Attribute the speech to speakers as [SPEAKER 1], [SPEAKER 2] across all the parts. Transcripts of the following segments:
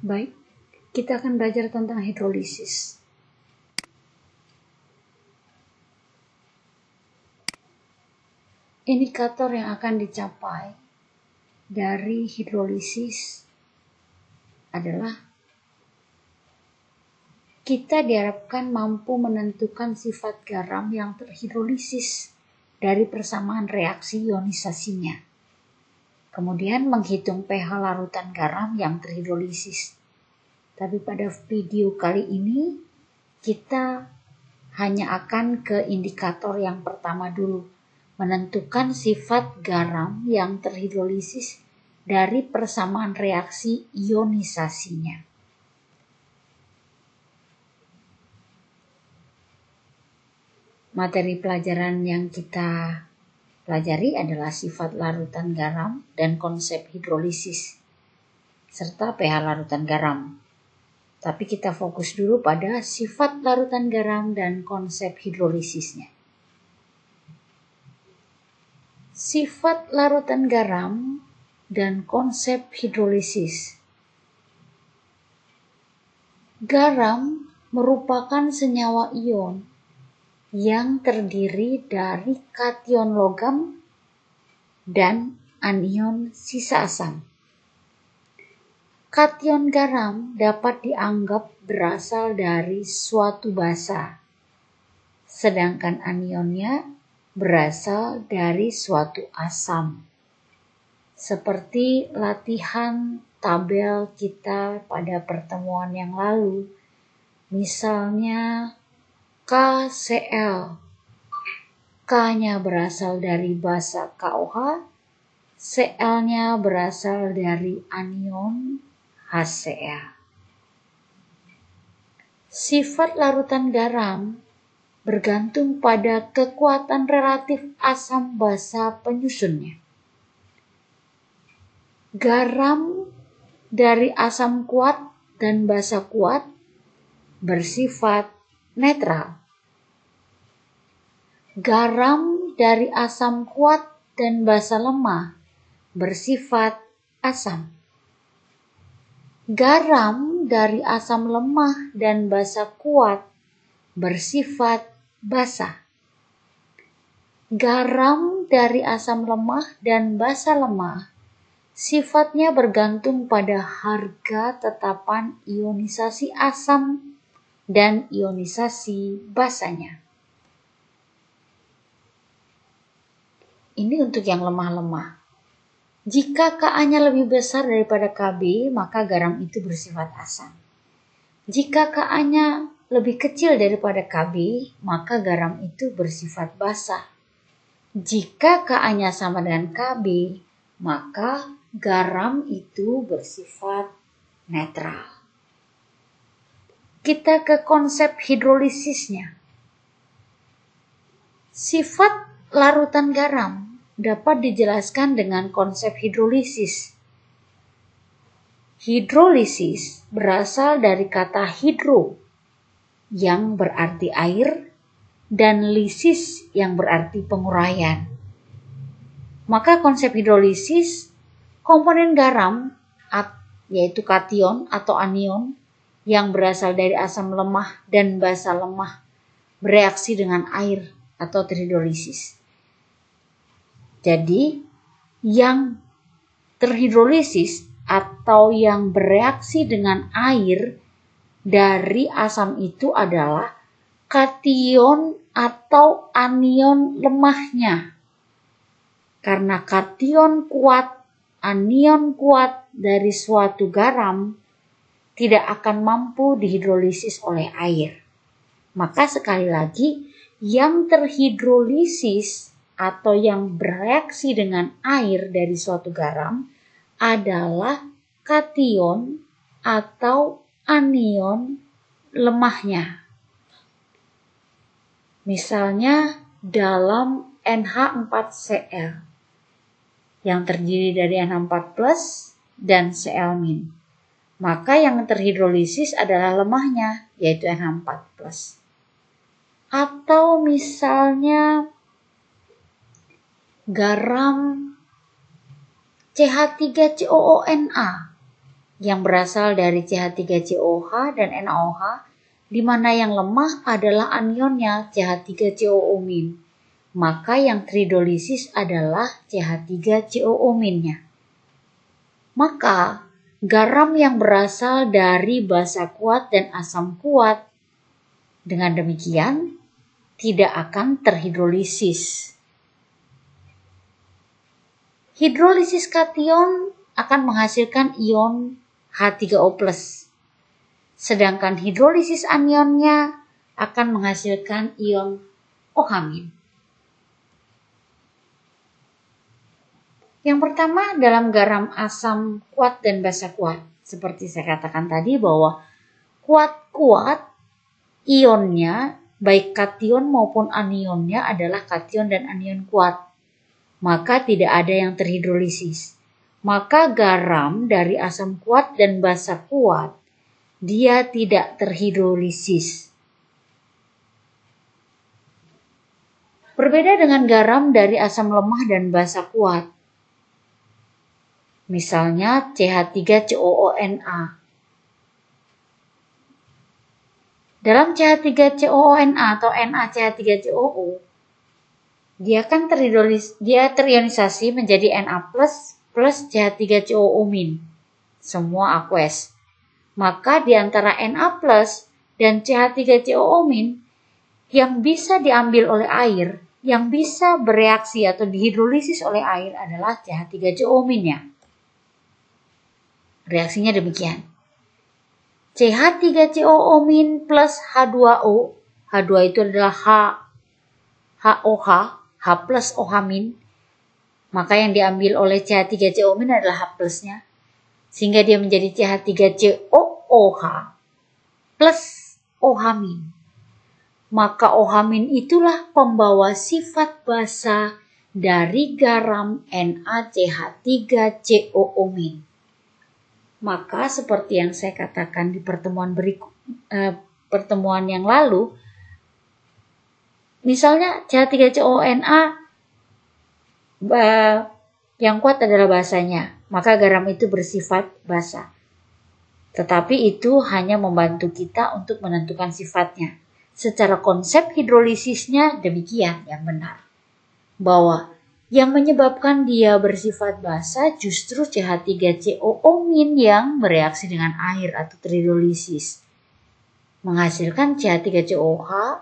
[SPEAKER 1] Baik, kita akan belajar tentang hidrolisis. Indikator yang akan dicapai dari hidrolisis adalah kita diharapkan mampu menentukan sifat garam yang terhidrolisis dari persamaan reaksi ionisasinya. Kemudian menghitung pH larutan garam yang terhidrolisis. Tapi pada video kali ini kita hanya akan ke indikator yang pertama dulu, menentukan sifat garam yang terhidrolisis dari persamaan reaksi ionisasinya. Materi pelajaran yang kita pelajari adalah sifat larutan garam dan konsep hidrolisis, serta pH larutan garam. Tapi kita fokus dulu pada sifat larutan garam dan konsep hidrolisisnya. Sifat larutan garam dan konsep hidrolisis. Garam merupakan senyawa ion yang terdiri dari kation logam dan anion sisa asam. Kation garam dapat dianggap berasal dari suatu basa, sedangkan anionnya berasal dari suatu asam. Seperti latihan tabel kita pada pertemuan yang lalu, misalnya KCl, K-nya berasal dari basa KOH, Cl-nya berasal dari anion HCl. Sifat larutan garam bergantung pada kekuatan relatif asam basa penyusunnya. Garam dari asam kuat dan basa kuat bersifat netral. Garam dari asam kuat dan basa lemah bersifat asam. Garam dari asam lemah dan basa kuat bersifat basa. Garam dari asam lemah dan basa lemah sifatnya bergantung pada harga tetapan ionisasi asam dan ionisasi basanya. Ini untuk yang lemah-lemah. Jika Ka-nya lebih besar daripada Kb, maka garam itu bersifat asam. Jika Ka-nya lebih kecil daripada Kb, maka garam itu bersifat basa. Jika Ka-nya sama dengan Kb, maka garam itu bersifat netral. Kita ke konsep hidrolisisnya. Sifat larutan garam dapat dijelaskan dengan konsep hidrolisis. Hidrolisis berasal dari kata hidro yang berarti air dan lisis yang berarti penguraian. Maka konsep hidrolisis, komponen garam yaitu kation atau anion yang berasal dari asam lemah dan basa lemah bereaksi dengan air atau terhidrolisis. Jadi, yang terhidrolisis atau yang bereaksi dengan air dari asam itu adalah kation atau anion lemahnya. Karena kation kuat, anion kuat dari suatu garam tidak akan mampu dihidrolisis oleh air. Maka sekali lagi, yang terhidrolisis atau yang bereaksi dengan air dari suatu garam adalah kation atau anion lemahnya. Misalnya dalam NH4Cl yang terdiri dari NH4+ dan Cl-. Maka yang terhidrolisis adalah lemahnya, yaitu NH4+. Atau misalnya garam CH3COONa yang berasal dari CH3COH dan NaOH, di mana yang lemah adalah anionnya CH3COO-. Maka yang teridolisis adalah CH3COO-nya. Maka garam yang berasal dari basa kuat dan asam kuat dengan demikian tidak akan terhidrolisis. Hidrolisis kation akan menghasilkan ion H3O+. Sedangkan hidrolisis anionnya akan menghasilkan ion OH-. Yang pertama dalam garam asam kuat dan basa kuat. Seperti saya katakan tadi bahwa kuat-kuat ionnya baik kation maupun anionnya adalah kation dan anion kuat. Maka tidak ada yang terhidrolisis. Maka garam dari asam kuat dan basa kuat dia tidak terhidrolisis. Berbeda dengan garam dari asam lemah dan basa kuat. Misalnya CH3COONA. Dalam CH3COONA atau NaCH3COO, dia kan terionisasi menjadi Na+ plus CH3COO-. Semua aqueous. Maka di antara Na+ dan CH3COO- yang bisa diambil oleh air, yang bisa bereaksi atau dihidrolisis oleh air adalah CH3COO-nya. Reaksinya demikian. CH3COO- plus H2O. H2 itu adalah HOH, H plus OH-. Maka yang diambil oleh CH3COO- adalah H plusnya. Sehingga dia menjadi CH3COOH plus OH-. Maka OH- itulah pembawa sifat basa dari garam NaCH3COO-. Maka seperti yang saya katakan di pertemuan yang lalu, misalnya CH3COONA yang kuat adalah basanya, maka garam itu bersifat basa. Tetapi itu hanya membantu kita untuk menentukan sifatnya. Secara konsep hidrolisisnya demikian yang benar. Bahwa yang menyebabkan dia bersifat basa justru CH3COO- yang bereaksi dengan air atau terhidrolisis. Menghasilkan CH3COOH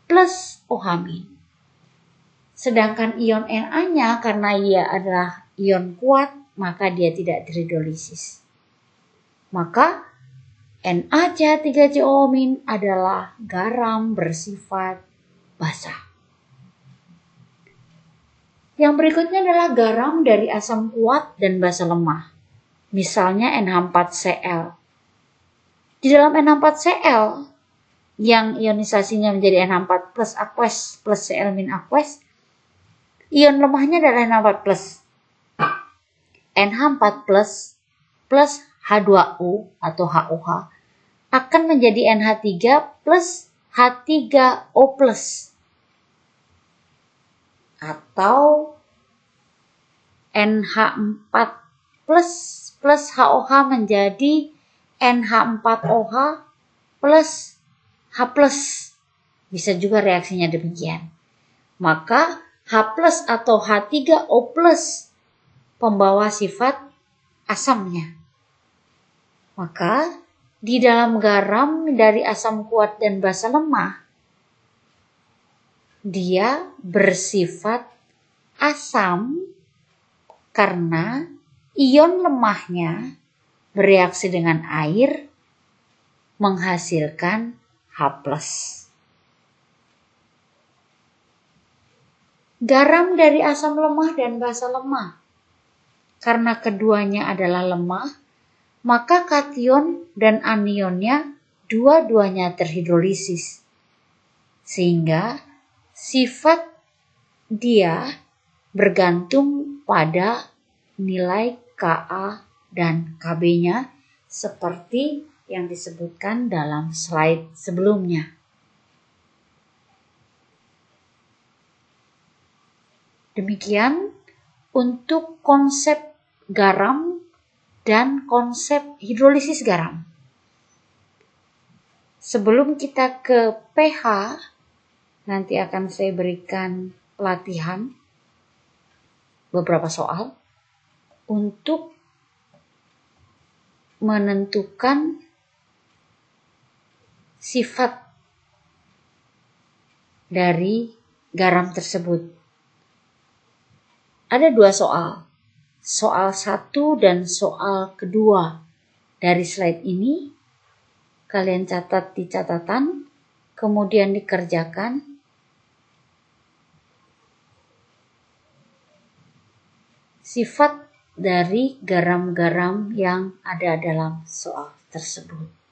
[SPEAKER 1] plus OH-. Sedangkan ion Na-nya karena ia adalah ion kuat, maka dia tidak terhidrolisis. Maka NaCH3COO- adalah garam bersifat basa. Yang berikutnya adalah garam dari asam kuat dan basa lemah. Misalnya NH4Cl. Di dalam NH4Cl yang ionisasinya menjadi NH4 plus aqueous plus Cl- aqueous, ion lemahnya adalah NH4+. NH4+ plus H2O atau HOH akan menjadi NH3 plus H3O+. Atau NH4 plus HOH menjadi NH4OH plus H+. Bisa juga reaksinya demikian. Maka H+ atau H3O+ pembawa sifat asamnya. Maka di dalam garam dari asam kuat dan basa lemah, dia bersifat asam karena ion lemahnya bereaksi dengan air menghasilkan H+. Garam dari asam lemah dan basa lemah, karena keduanya adalah lemah, maka kation dan anionnya dua-duanya terhidrolisis. Sehingga sifat dia bergantung pada nilai Ka dan Kb-nya seperti yang disebutkan dalam slide sebelumnya. Demikian untuk konsep garam dan konsep hidrolisis garam. Sebelum kita ke pH, nanti akan saya berikan latihan beberapa soal untuk menentukan sifat dari garam tersebut. Ada 2 soal. Soal 1 dan soal kedua dari slide ini. Kalian catat di catatan, kemudian dikerjakan. Sifat dari garam-garam yang ada dalam soal tersebut.